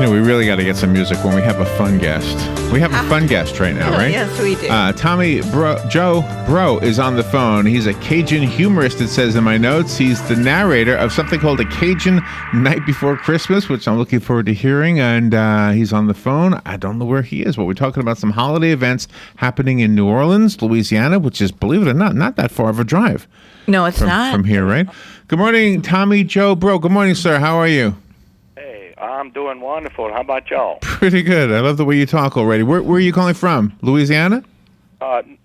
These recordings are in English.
We really got to get some music when we have a fun guest. We have a fun guest right now, right? Yes, we do. Joe Breaux is on the phone. He's a Cajun humorist, it says in my notes. He's the narrator of something called A Cajun Night Before Christmas, which I'm looking forward to hearing. And he's on the phone. I don't know where he is, but we're talking about some holiday events happening in New Orleans, Louisiana, which is, believe it or not that far of a drive. No, it's not. From here, right? Good morning, Tommy Joe Breaux. Good morning, sir. How are you? I'm doing wonderful. How about y'all? Pretty good. I love the way you talk already. Where are you calling from? Louisiana?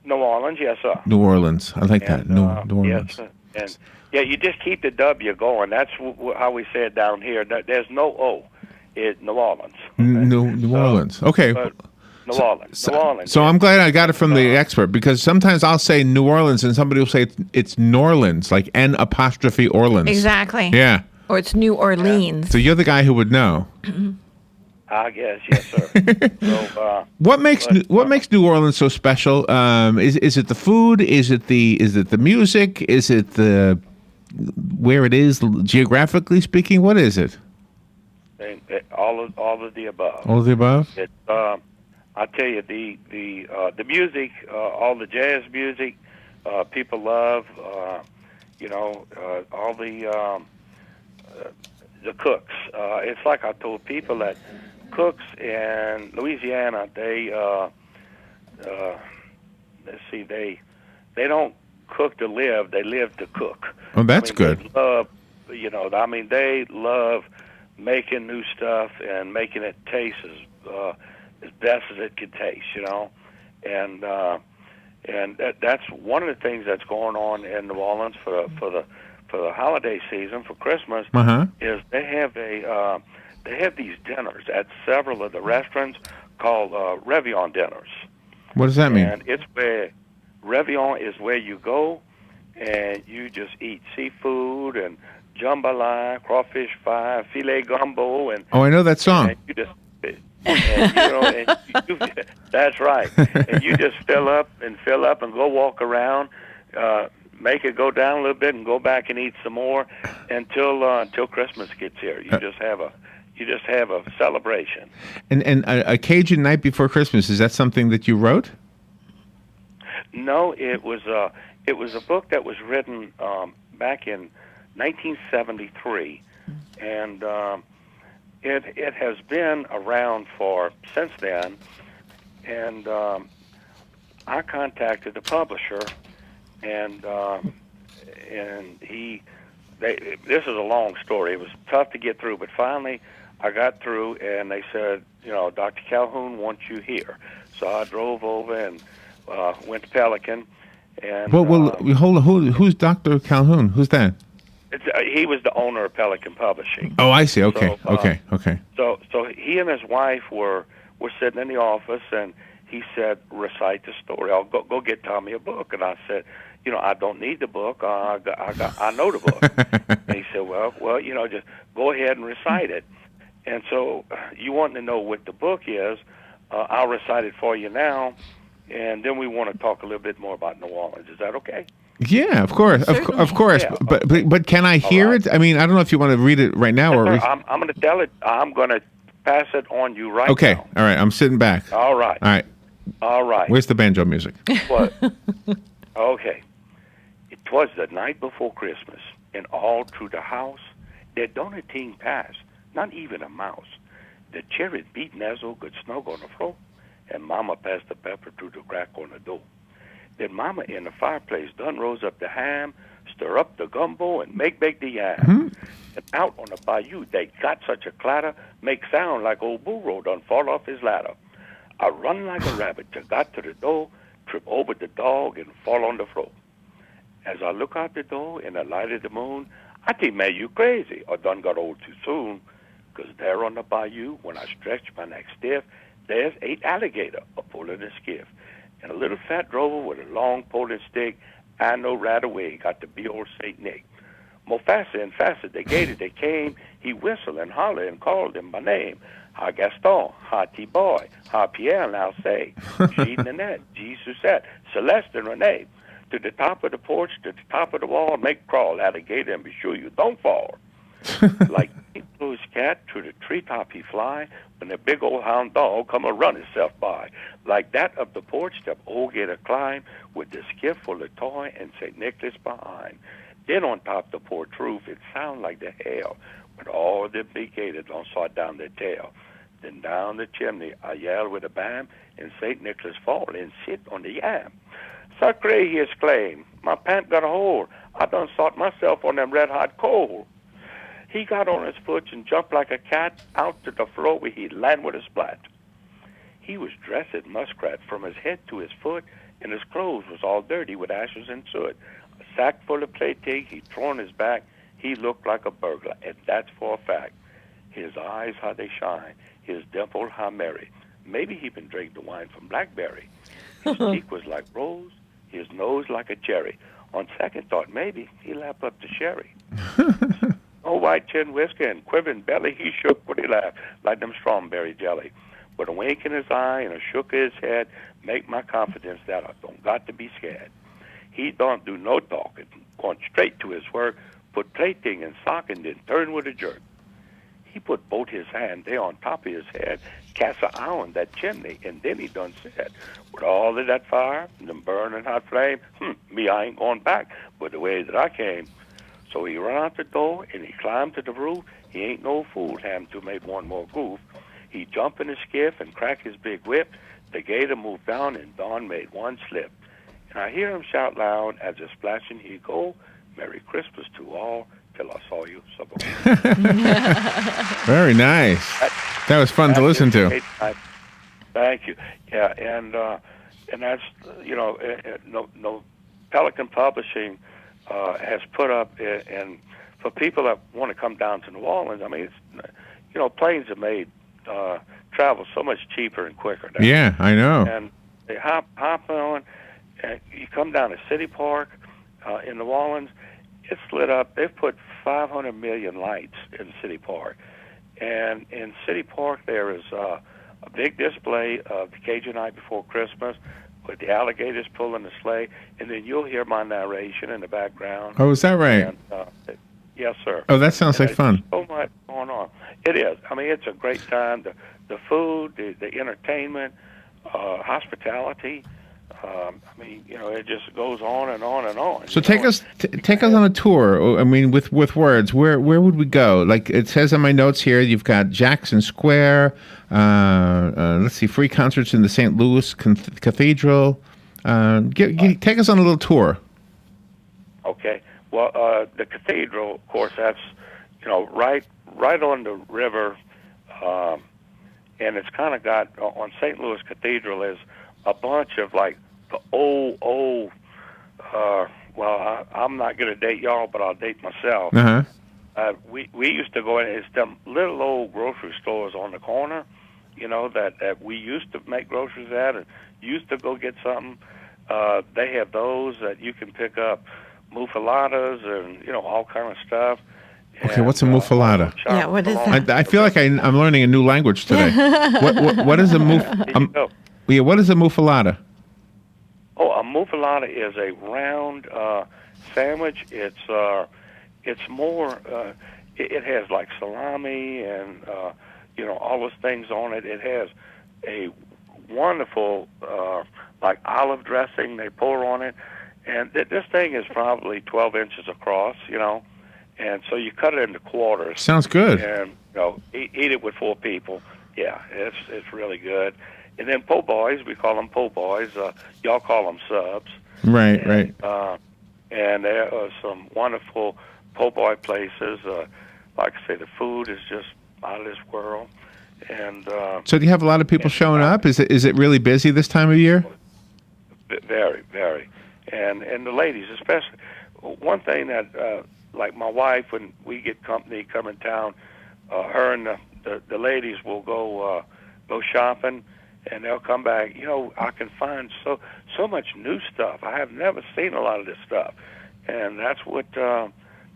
New Orleans, yes, sir. New Orleans. I like that. New Orleans. Yes, sir. And yeah, you just keep the W going. That's how we say it down here. There's no O. It's New Orleans. New Orleans. Okay. New Orleans. New Orleans. So I'm glad I got it from the expert, because sometimes I'll say New Orleans and somebody will say it's Norlands, like N''Orleans. Exactly. Yeah. Or it's New Orleans. So you're the guy who would know. I guess, yes, sir. So, what makes New Orleans so special? Is it the food? Is it the music? Is it the where it is geographically speaking? What is it? All of the above. All of the above. I tell you, the music, all the jazz music, people love. All the cooks. It's like I told people that cooks in Louisiana, they they don't cook to live; they live to cook. Oh, that's good. They love making new stuff and making it taste as best as it could taste. And that's one of the things that's going on in New Orleans for the holiday season, for Christmas, is they have these dinners at several of the restaurants called Réveillon dinners. What does that mean? And it's where Réveillon is where you go and you just eat seafood and jambalaya, crawfish fry, filet gumbo, and I know that song. And you just that's right. And you just fill up and go walk around. Make it go down a little bit and go back and eat some more until Christmas gets here. You just have a celebration. And a Cajun Night Before Christmas, is that something that you wrote? No, it was a book that was written back in 1973, and it has been around since then. And I contacted the publisher. And this is a long story. It was tough to get through, but finally I got through, and they said, Dr. Calhoun wants you here. So I drove over and went to Pelican. And hold on. Who's Dr. Calhoun? Who's that? He was the owner of Pelican Publishing. Oh, I see. Okay, okay. So he and his wife were sitting in the office, and he said, "Recite the story. I'll go get Tommy a book." And I said, I don't need the book. I know the book. And he said, well, just go ahead and recite it. And so you want to know what the book is? I'll recite it for you now, and then we want to talk a little bit more about New Orleans. Is that okay? Yeah, of course, of course. Yeah, but can I hear it? I mean, I don't know if you want to read it right now or. I'm going to tell it. I'm going to pass it on you right now. Okay, all right. I'm sitting back. All right. All right. Where's the banjo music? Okay. It was the night before Christmas, and all through the house there don't a thing pass, not even a mouse. The cherry beat Nazzle good snug on the floor, and Mama passed the pepper through the crack on the door. Then Mama in the fireplace done rose up the ham, stir up the gumbo, and make the yam. Mm-hmm. And out on the bayou they got such a clatter, make sound like old Burro done fall off his ladder. I run like a rabbit till got to the door, trip over the dog, and fall on the floor. As I look out the door in the light of the moon, I think, man, you crazy, or done got old too soon. 'Cause there on the bayou, when I stretch my neck stiff, there's 8 alligator a-pulling a skiff. And a little fat drover with a long pulling stick, I know right away got to be old St. Nick. More faster and faster the gator they came, he whistled and hollered and called them by name. Hi Gaston, hi T-Boy, hi Pierre, and I'll say, Jean Nanette, G. Suzette, Celeste and Renee. To the top of the porch, to the top of the wall, make crawl, alligator, and be sure you don't fall. Like He blew his cat to the treetop he fly, when a big old hound dog come a run himself by. Like that up the porch step old Gator climb, with the skiff full of toy and St. Nicholas behind. Then on top the porch roof, it sound like the hail, when all the big gators don't saw down their tail. Then down the chimney I yell with a bam, and St. Nicholas fall and sit on the yam. Sacre, he exclaimed, my pant got a hole. I done sawed myself on them red-hot coal. He got on his foot and jumped like a cat out to the floor where he land with a splat. He was dressed as muskrat from his head to his foot, and his clothes was all dirty with ashes and soot. A sack full of plaything he threw on his back. He looked like a burglar, and that's for a fact. His eyes, how they shine. His dimple, how merry. Maybe he been drinking the wine from Blackberry. His cheek was like rose, his nose like a cherry. On second thought, maybe he lapped up the sherry. No white chin whisker and quivering belly, he shook when he laughed like them strawberry jelly. With a wink in his eye and a shook of his head, make my confidence that I don't got to be scared. He don't do no talking, going straight to his work, put plaything in sock and then turn with a jerk. He put both his hands there on top of his head, cast an eye on that chimney, and then he done said, with all of that fire and them burning hot flame, me, I ain't going back but the way that I came. So he run out the door and he climbed to the roof. He ain't no fool, having to make one more goof. He jumped in his skiff and cracked his big whip. The gator moved down and Don made one slip. And I hear him shout loud as a splashing he go, Merry Christmas to all, till I saw you. So Very nice. That was fun to listen to. Thank you. Yeah, and that's, no Pelican Publishing has put up, and for people that want to come down to New Orleans, I mean, it's, planes have made travel so much cheaper and quicker now. Yeah, I know. And they hop on, and you come down to City Park in New Orleans, it's lit up. They've put 500 million lights in City Park. And in City Park, there is a big display of the Cajun Night Before Christmas with the alligators pulling the sleigh, and then you'll hear my narration in the background. Oh, is that right? And, yes, sir. Oh, that sounds like fun. So much going on. It is. I mean, it's a great time. The food, the entertainment, hospitality. I mean, it just goes on and on and on. So take us on a tour. I mean, with words, where would we go? Like it says on my notes here, you've got Jackson Square. Let's see, free concerts in the St. Louis Cathedral. Take us on a little tour. Okay. Well, the cathedral, of course, that's right on the river, and it's kind of got on St. Louis Cathedral is a bunch of like the old. I'm not going to date y'all, but I'll date myself. Uh-huh. We used to go in. It's them little old grocery stores on the corner, that we used to make groceries at, and used to go get something. They have those that you can pick up, muffaladas and all kind of stuff. Okay, and, what's a muffalada? Yeah, what is that? I feel like I'm learning a new language today. What is a what is a muffalada? Oh, a muffalada is a round sandwich. It's more. It has like salami and all those things on it. It has a wonderful like olive dressing they pour on it, and this thing is probably 12 inches across. And so you cut it into quarters. Sounds good. And eat it with 4 people. Yeah, it's really good. And then po' boys, we call them po' boys. Y'all call them subs. Right, and, right. And there are some wonderful po' boy places. Like I say, the food is just out of this world. And so do you have a lot of people showing up? Is it really busy this time of year? Very, very. And the ladies, especially. One thing that, like my wife, when we get company come in town, her and the ladies will go shopping, and they'll come back. I can find so much new stuff. I have never seen a lot of this stuff, and that's what the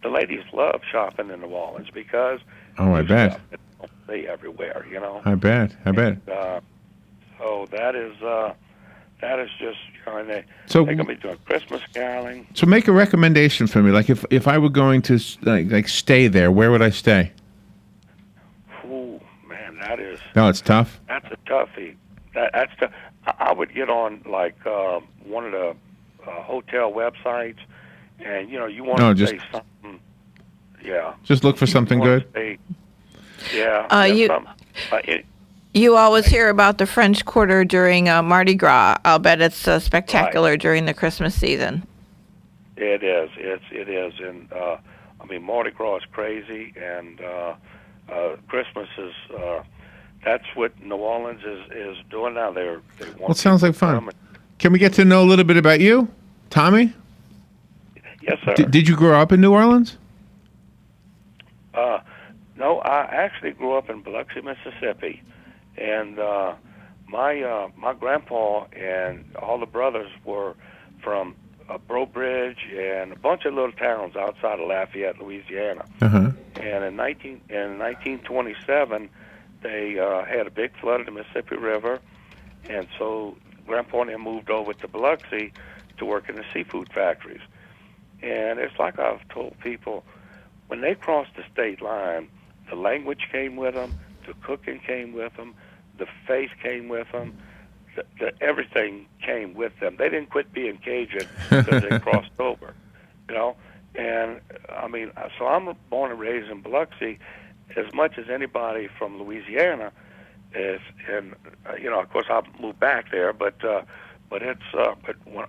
ladies love shopping in New Orleans because I bet stuff that you don't see everywhere. I bet. And, so that is just and they're going to be doing Christmas caroling. So make a recommendation for me. Like if I were going to like stay there, where would I stay? Ooh, man, No, it's tough. that's a toughie. That's tough. I would get on like one of the hotel websites, and you want No, to just say something. Yeah. just look for something You wanna good. say- yeah. You- something. You always hear about the French Quarter during Mardi Gras. I'll bet it's spectacular during the Christmas season. It is. It is, and I mean Mardi Gras is crazy, and Christmas is. That's what New Orleans is doing now. They want. Well, it sounds like fun. come and- Can we get to know a little bit about you, Tommy? Yes, sir. Did you grow up in New Orleans? No, I actually grew up in Biloxi, Mississippi, and my grandpa and all the brothers were from Breaux and a bunch of little towns outside of Lafayette, Louisiana. Uh-huh. And in 1927, they had a big flood of the Mississippi River, and so Grandpa and him moved over to Biloxi to work in the seafood factories. And it's like I've told people, when they crossed the state line, the language came with them, the cooking came with them, the faith came with them, everything came with them. They didn't quit being Cajun because they crossed over, And I mean, so I'm born and raised in Biloxi, as much as anybody from Louisiana is, and of course I moved back there, but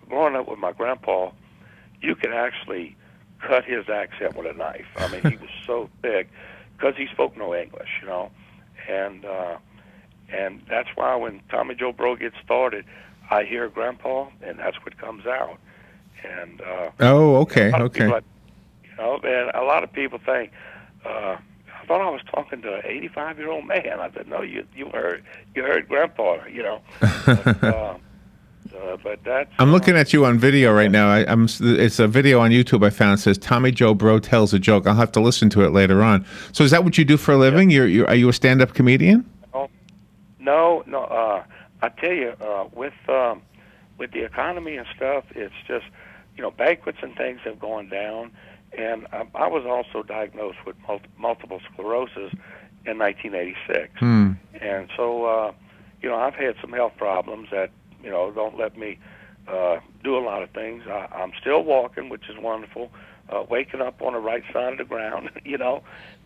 growing up with my grandpa, you could actually cut his accent with a knife. I mean, he was so thick because he spoke no English, and that's why when Tommy Joe Breaux gets started, I hear Grandpa, and that's what comes out. And okay. and a lot of people think, I thought I was talking to an 85-year-old man. I said, no, you heard Grandpa, But that's. I'm looking at you on video right now. It's a video on YouTube I found. It says Tommy Joe Breaux tells a joke. I'll have to listen to it later on. So is that what you do for a living? Are you a stand-up comedian? No. I tell you, with the economy and stuff, it's just banquets and things have gone down, and I was also diagnosed with multiple sclerosis in 1986, and so I've had some health problems that don't let me do a lot of things. I'm still walking, which is wonderful. Waking up on the right side of the ground,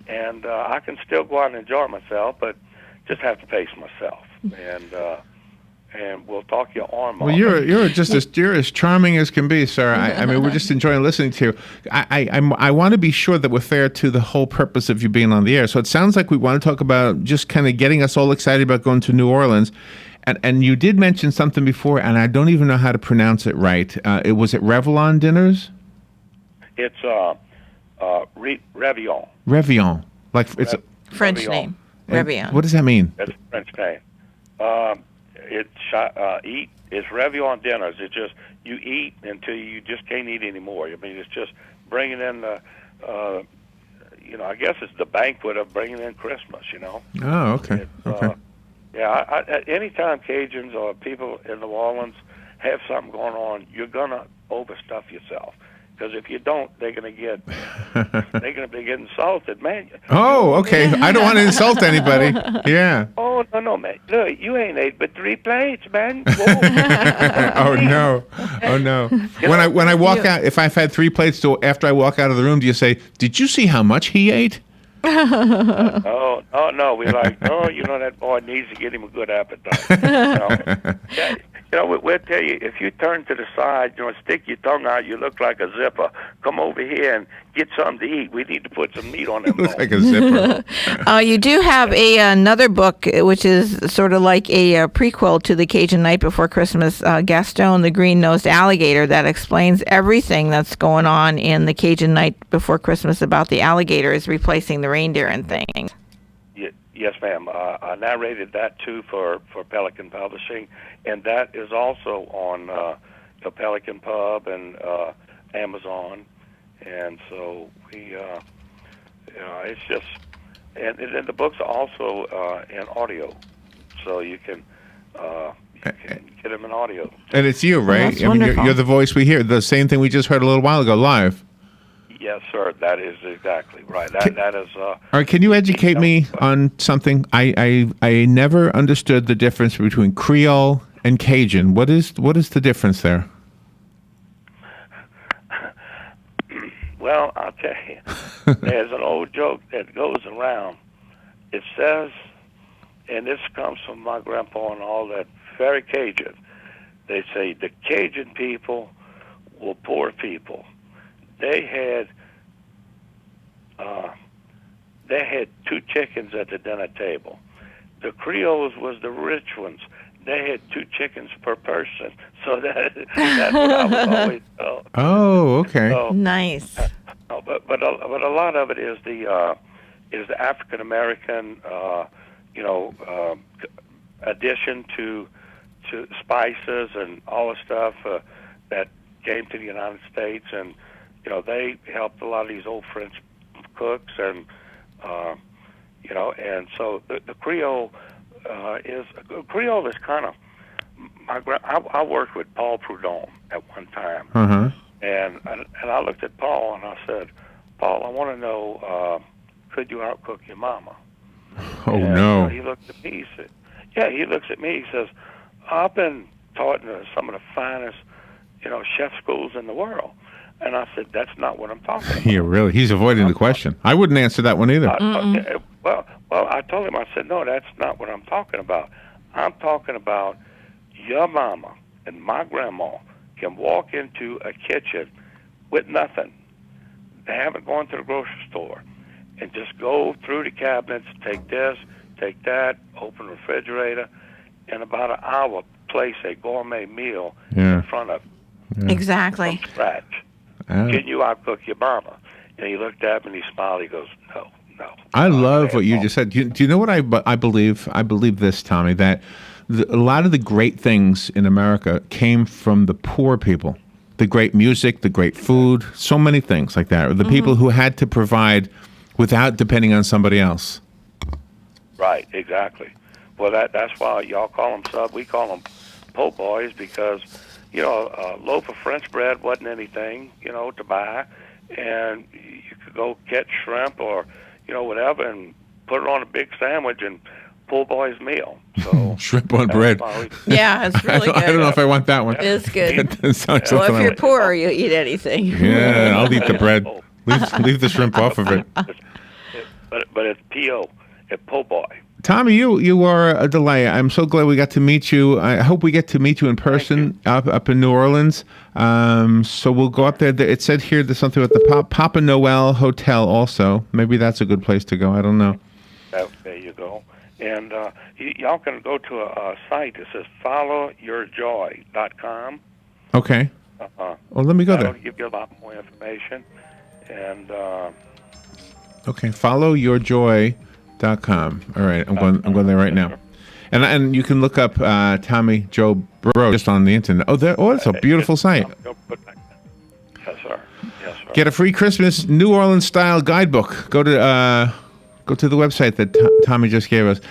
and I can still go out and enjoy myself, but just have to pace myself. And we'll talk your arm off. Well, you're as charming as can be, sir. I mean, we're just enjoying listening to you. I want to be sure that we're fair to the whole purpose of you being on the air. So it sounds like we want to talk about just kind of getting us all excited about going to New Orleans. And you did mention something before, and I don't even know how to pronounce it right. Was it Revlon dinners? It's Réveillon. Réveillon, like it's a French Réveillon. name. Réveillon. What does that mean? That's a French name. Eat. It's Réveillon dinners. It's just you eat until you just can't eat anymore. I mean, it's just bringing in the. I guess it's the banquet of bringing in Christmas. Oh, okay. Okay. Anytime Cajuns or people in New Orleans have something going on, you're gonna overstuff yourself. Because if you don't, they're gonna be getting insulted, man. Oh, okay. I don't want to insult anybody. Yeah. Oh no, man. Look, you ain't ate but 3 plates, man. Oh no. When I walk out, if I've had 3 plates, after I walk out of the room, do you say, "Did you see how much he ate"? Oh no. We're like, that boy needs to get him a good appetite. We'll tell you, if you turn to the side, stick your tongue out, you look like a zipper. Come over here and get something to eat. We need to put some meat on them. You look like a zipper. You do have another book, which is sort of like a prequel to the Cajun Night Before Christmas, Gaston the Green-Nosed Alligator, that explains everything that's going on in the Cajun Night Before Christmas about the alligators replacing the reindeer and things. Yes, ma'am. I narrated that too for Pelican Publishing, and that is also on the Pelican Pub and Amazon. And so we, it's just, and the books are also in audio, so you can get them in audio. And it's you, right? That's wonderful. You're the voice we hear. The same thing we just heard a little while ago live. Yes, sir. That is exactly right. That is. All right, can you educate me on something? I never understood the difference between Creole and Cajun. What is the difference there? Well, I'll tell you. There's an old joke that goes around. It says, and this comes from my grandpa and all that, very Cajun. They say the Cajun people were poor people. They had 2 chickens at the dinner table. The Creoles was the rich ones. They had 2 chickens per person. So that's what I was always told. Oh, okay. So, Nice. but a lot of it is the African American addition to spices and all the stuff that came to the United States, and they helped a lot of these old French cooks, and and so the Creole is kind of I worked with Paul Prudhomme at one time, and I looked at Paul and I said, Paul, I want to know, could you outcook your mama? Oh, and, no. He looked at me. He said, yeah. He looks at me. He says, I've been taught in some of the finest, chef schools in the world. And I said, that's not what I'm talking about. Yeah, really. He's avoiding the question. I wouldn't answer that one either. Well, I told him, I said, no, that's not what I'm talking about. I'm talking about your mama and my grandma can walk into a kitchen with nothing. They haven't gone to the grocery store, and just go through the cabinets, take this, take that, open the refrigerator, in about an hour, place a gourmet meal in front of you. Yeah. Exactly. From scratch. Can you outcook your mama? And he looked at me and he smiled. He goes, no. I love what you just said. Do you know what I believe? I believe this, Tommy, that a lot of the great things in America came from the poor people. The great music, the great food, so many things like that. Or the people who had to provide without depending on somebody else. Right, exactly. Well, that's why y'all call them we call them po' boys, because, a loaf of French bread wasn't anything, to buy. And you could go catch shrimp or, whatever, and put it on a big sandwich and po' boy's meal. So shrimp on bread. Yeah, it's really good. I don't know if I want that one. It's good. Well, if you're poor, you eat anything. Yeah, I'll eat the bread. Leave the shrimp off of it. But it's P.O., it's po' boy. Tommy, you are a delight. I'm so glad we got to meet you. I hope we get to meet you in person up in New Orleans. So we'll go up there. It said here there's something with the Papa Noel Hotel also. Maybe that's a good place to go. I don't know. There you go. And y'all can go to a site that says followyourjoy.com. Okay. Well, let me go there. That'll give you a lot more information. And okay, followyourjoy.com. All right, I'm going there right now. And you can look up Tommy Joe Breaux just on the internet. It's a beautiful site. Yes, sir. Get a free Christmas New Orleans style guidebook. Go to the website that Tommy just gave us.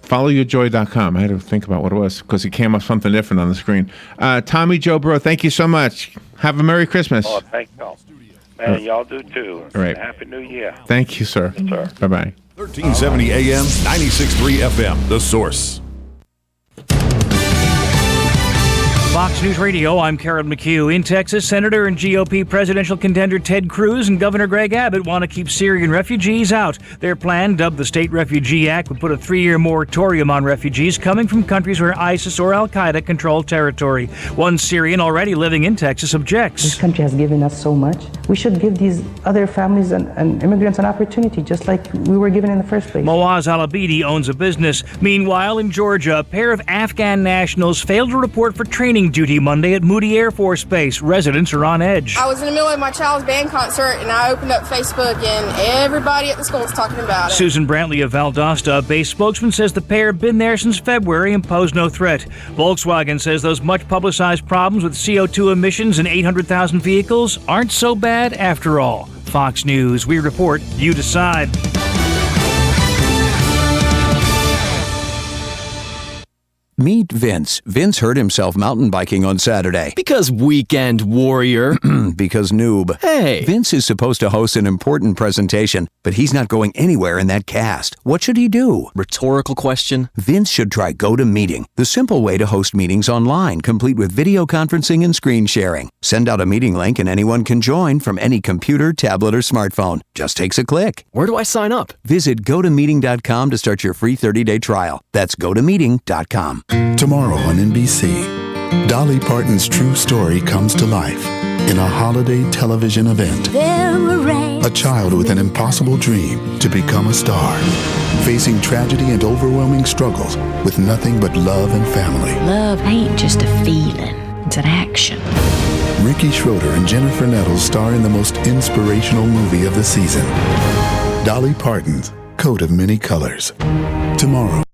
Followyourjoy.com. I had to think about what it was because it came up something different on the screen. Tommy Joe Breaux, thank you so much. Have a Merry Christmas. Oh, thank y'all. Man, y'all do too. All right. Happy New Year. Thank you, sir. Yes, sir. Bye-bye. 1370 AM, 96.3 FM, The Source. Fox News Radio, I'm Carol McHugh. In Texas, Senator and GOP presidential contender Ted Cruz and Governor Greg Abbott want to keep Syrian refugees out. Their plan, dubbed the State Refugee Act, would put a 3-year moratorium on refugees coming from countries where ISIS or Al-Qaeda control territory. One Syrian already living in Texas objects. This country has given us so much. We should give these other families and immigrants an opportunity, just like we were given in the first place. Moaz Al-Abidi owns a business. Meanwhile, in Georgia, a pair of Afghan nationals failed to report for training duty Monday at Moody Air Force Base. Residents are on edge. I was in the middle of my child's band concert and I opened up Facebook and everybody at the school was talking about it. Susan Brantley of Valdosta, a base spokesman, says the pair have been there since February and pose no threat. Volkswagen says those much publicized problems with CO2 emissions and 800,000 vehicles aren't so bad after all. Fox News, we report, you decide. Meet Vince. Vince hurt himself mountain biking on Saturday. Because weekend warrior. Because noob. Hey. Vince is supposed to host an important presentation, but he's not going anywhere in that cast. What should he do? Rhetorical question. Vince should try GoToMeeting, the simple way to host meetings online, complete with video conferencing and screen sharing. Send out a meeting link and anyone can join from any computer, tablet, or smartphone. Just takes a click. Where do I sign up? Visit GoToMeeting.com to start your free 30-day trial. That's GoToMeeting.com. Tomorrow on NBC, Dolly Parton's true story comes to life in a holiday television event. A child with an impossible dream to become a star, facing tragedy and overwhelming struggles with nothing but love and family. Love ain't just a feeling, it's an action. Ricky Schroeder and Jennifer Nettles star in the most inspirational movie of the season, Dolly Parton's Coat of Many Colors. Tomorrow.